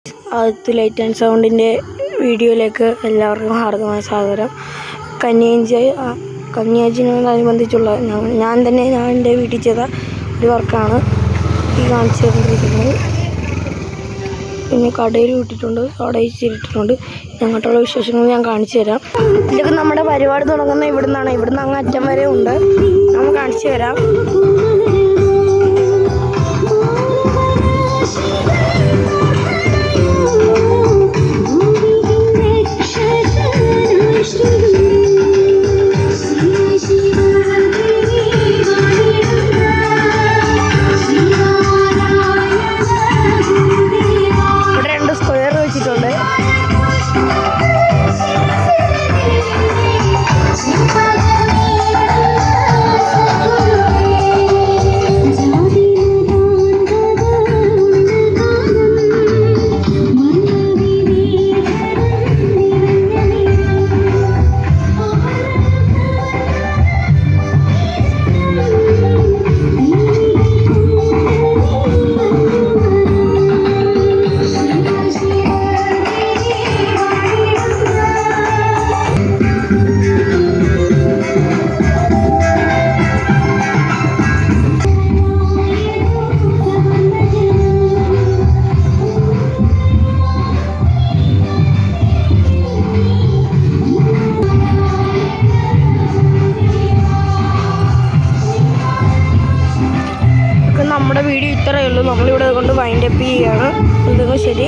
ആദ്യത്തെ light and സൗണ്ടിൻ്റെ വീഡിയോയിലേക്ക് എല്ലാവർക്കും ഹാർദമായ സ്വാഗതം. കന്യാജിനോടനുബന്ധിച്ചുള്ള ഞാൻ എൻ്റെ വീട്ടിൽ ചെയ്ത ഒരു വർക്കാണ് ഈ കാണിച്ചു തന്നിരിക്കുന്നത്. പിന്നെ കടയിൽ വിട്ടിട്ടുണ്ട്, കടയിൽ ചെയ്തിട്ടുണ്ട്. അങ്ങോട്ടുള്ള വിശേഷങ്ങൾ ഞാൻ കാണിച്ചു തരാം. ഇതൊക്കെ നമ്മുടെ പരിപാടി തുടങ്ങുന്ന ഇവിടുന്ന് അങ്ങ് അറ്റം വരെ ഉണ്ട്. നമ്മൾ കാണിച്ചു തരാം. നമ്മുടെ വീഡിയോ ഇത്രയേ ഉള്ളൂ. നമ്മളിവിടെ കൊണ്ട് വൈൻഡപ്പ് ചെയ്യുകയാണ്. എന്തെങ്കിലും ശരി.